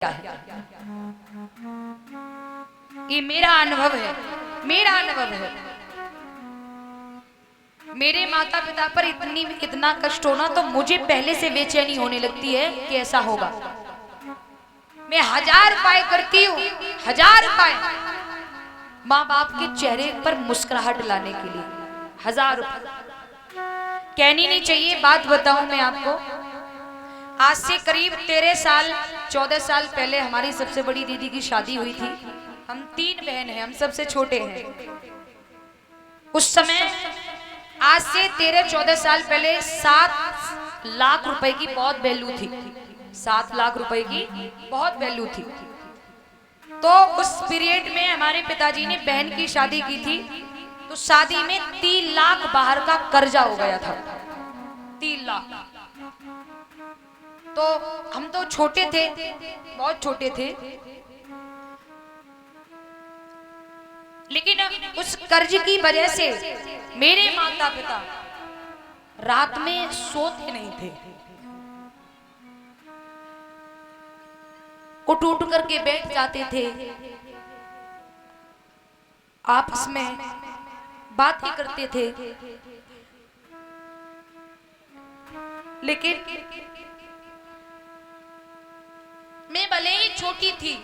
है। ये मेरा अनुभव है, मेरा अनुभव है। मेरे माता पिता पर इतना कष्ट होना तो मुझे पहले से बेचैनी होने लगती है कि ऐसा होगा। मैं 1000 उपाय करती हूँ, 1000 उपाय माँ बाप के चेहरे पर मुस्कुराहट लाने के लिए। 1000 उपाय कहनी नहीं चाहिए। बात बताऊं मैं आपको, आज से करीब 14 साल पहले हमारी सबसे बड़ी दीदी की शादी हुई थी। हम 3 बहन हैं, हम सबसे छोटे हैं। उस समय आज से 13-14 साल पहले 7 लाख रुपए की बहुत वैल्यू थी। 7 लाख रुपए की बहुत वैल्यू थी। तो उस पीरियड में हमारे पिताजी ने बहन की शादी की थी, तो शादी में 3 लाख बाहर का कर्जा हो गया था। 3 लाख। तो हम तो छोटे थे, बहुत छोटे थे, लेकिन उस कर्ज की वजह से मेरे माता पिता रात में सोते नहीं थे। उठ उठ करके बैठ जाते थे, आपस में बातें करते थे। लेकिन मैं भले ही छोटी थी,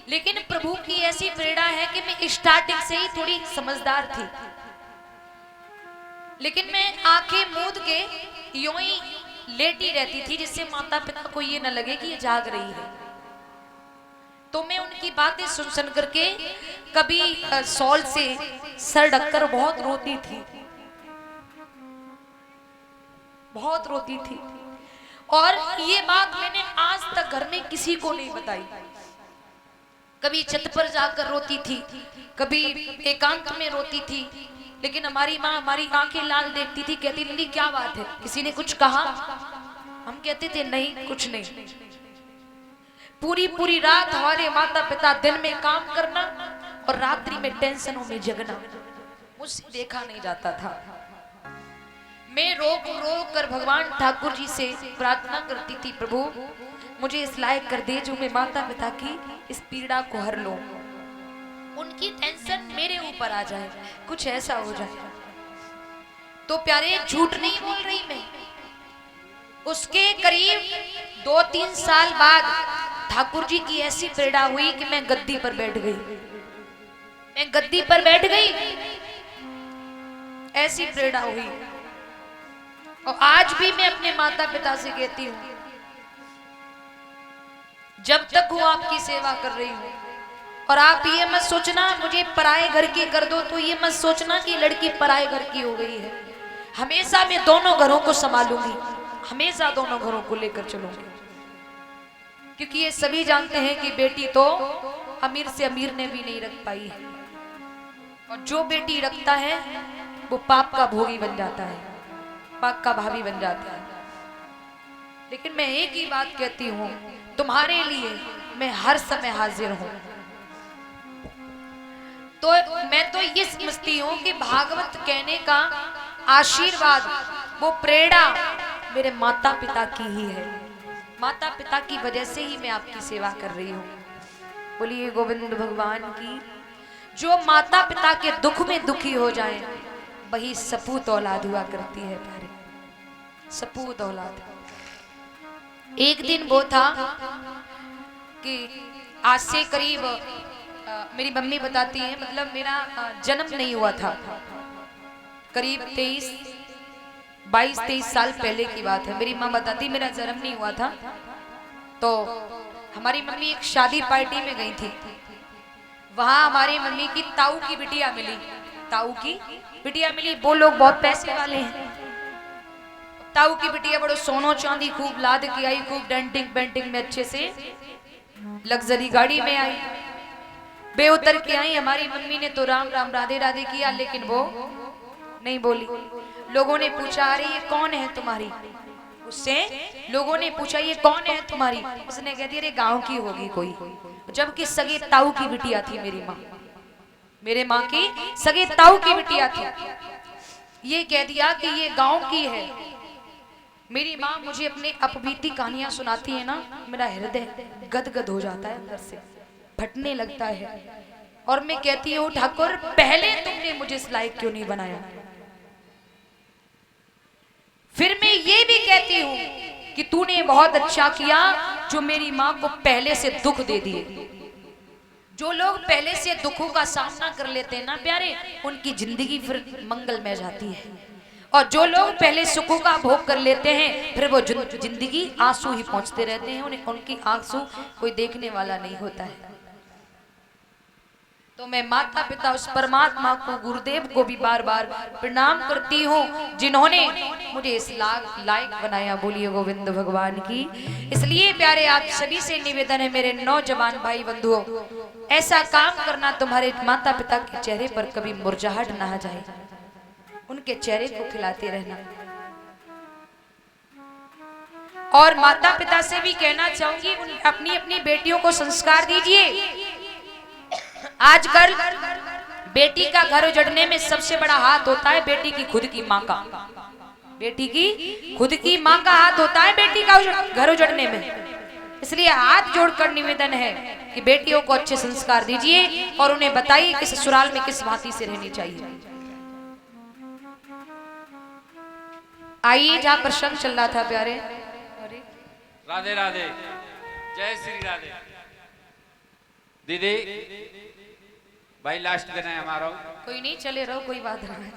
लेकिन प्रभु की ऐसी प्रेरणा है कि मैं स्टार्टिंग से ही थोड़ी समझदार थी। लेकिन मैं आंखें मूंद के यूं ही लेटी रहती थी, जिससे माता पिता को ये न लगे कि ये जाग रही है। तो मैं उनकी बातें सुन सुन करके कभी शॉल से सर ढककर बहुत रोती थी, बहुत रोती थी। और ये बात मैंने आज तक घर में किसी को नहीं बताई। कभी छत पर जाकर रोती थी, कभी एकांत में रोती थी। लेकिन हमारी माँ हमारी आंखें लाल देखती थी, कहती थी क्या बात है, किसी ने कुछ कहा? हम कहते थे नहीं, कुछ नहीं। पूरी पूरी रात हमारे माता पिता दिन में काम करना और रात्रि में टेंशनों में जगना, मुझसे देखा नहीं जाता था। मैं रोक रोक कर भगवान ठाकुर जी से प्रार्थना करती थी, प्रभु मुझे इस लायक कर दे जो मैं माता पिता की इस पीड़ा को हर लूं, उनकी टेंशन मेरे ऊपर आ जाए, कुछ ऐसा हो जाए। तो प्यारे झूठ नहीं बोल रही मैं। उसके करीब 2-3 साल बाद ठाकुर जी की ऐसी प्रेरणा हुई कि मैं गद्दी पर बैठ गई। मैं गद्दी पर बैठ गई, ऐसी प्रेरणा हुई। और आज भी मैं अपने माता पिता से कहती हूँ, जब तक वो आपकी सेवा कर रही हूँ, और आप ये मत सोचना मुझे पराए घर की कर दो, तो ये मत सोचना कि लड़की पराए घर की हो गई है। हमेशा मैं दोनों घरों को संभालूंगी, हमेशा दोनों घरों को लेकर चलूंगी। क्योंकि ये सभी जानते हैं कि बेटी तो अमीर से अमीर ने भी नहीं रख पाई है, और जो बेटी रखता है वो पाप का भोगी बन जाता है, पाप का भावी बन जाता है। लेकिन मैं एक ही बात कहती हूँ, तुम्हारे लिए मैं हर समय हाजिर हूँ। तो मैं तो ये समझती हूँ कि भागवत कहने का आशीर्वाद, वो प्रेरणा मेरे माता पिता की ही है। माता पिता की वजह से ही मैं आपकी सेवा कर रही हूँ। बोलिए गोविंद भगवान की। जो माता पिता के दुख में दुखी हो जाए, वही सपूत औलाद हुआ करती है प्यारे, सपूत औलाद। एक दिन वो था कि आज से करीब मेरी मम्मी बताती है, मतलब मेरा जन्म नहीं हुआ था, करीब 22-23 साल पहले की बात है। मेरी माँ बताती मेरा जन्म नहीं हुआ था। तो हमारी मम्मी एक शादी पार्टी में गई थी। वहां हमारी मम्मी की ताऊ की बिटिया मिली, ताऊ की बिटिया मिली। वो लोग बहुत पैसे वाले हैं। ताऊ की बिटिया बड़ो सोनो चांदी खूब लाद के आई, खूब डेंटिंग पेंटिंग में अच्छे से लग्जरी गाड़ी में आई, बे उतर के आई। हमारी मम्मी ने तो राम राम राधे राधे किया, लेकिन वो नहीं बोली। लोगों ने पूछा अरे ये कौन है तुम्हारी? उससे लोगों ने पूछा ये कौन है तुम्हारी? उसने कह दिया अरे गांव की होगी कोई, जबकि सगे ताऊ की बिटिया थी मेरी माँ, मेरे माँ की सगे ताऊ की बिटिया थी। ये कह दिया कि ये गांव की है। मेरी माँ मुझे अपने अपबीती कहानियां सुनाती है ना, मेरा हृदय गदगद हो जाता है, अंदर से फटने लगता है। और मैं कहती हूँ ठाकुर पहले तुमने मुझे इस लायक क्यों नहीं बनाया। फिर मैं ये भी कहती हूँ कि तूने बहुत अच्छा किया जो मेरी माँ को पहले से दुख दे दिए। जो लोग पहले से दुखों का सामना कर लेते हैं ना प्यारे, उनकी जिंदगी फिर मंगलमय जाती है। और जो लोग पहले सुखों का भोग कर लेते हैं फिर वो जिंदगी आंसू ही पहुंचते रहते हैं, उन्हें उनकी आंसू कोई देखने वाला नहीं होता है। तो मैं माता पिता उस परमात्मा को, गुरुदेव को भी बार बार प्रणाम करती हूँ जिन्होंने मुझे इस लायक बनाया। बोलिए गोविंद भगवान की। इसलिए प्यारे आप सभी से निवेदन है मेरे नौजवान भाई बंधुओं, ऐसा काम करना तुम्हारे माता पिता के चेहरे पर कभी मुरझाहट ना जाए, उनके चेहरे को खिलाते रहना। और माता पिता से भी कहना चाहूंगी अपनी अपनी बेटियों को संस्कार दीजिए। आजकल बेटी का घर उजड़ने में सबसे बड़ा हाथ होता है बेटी की खुद की माँ का। बेटी की खुद की माँ का हाथ होता है बेटी का घर उजड़ने में। इसलिए हाथ जोड़कर निवेदन है कि बेटियों को अच्छे संस्कार दीजिए और उन्हें बताइए कि ससुराल में किस भांति से रहनी चाहिए। आइए जहाँ प्रसंग चल रहा था प्यारे। राधे राधे, जय श्री राधे। दीदी भाई लास्ट दिन है हमारा। कोई नहीं, चले रहो, कोई बात नहीं।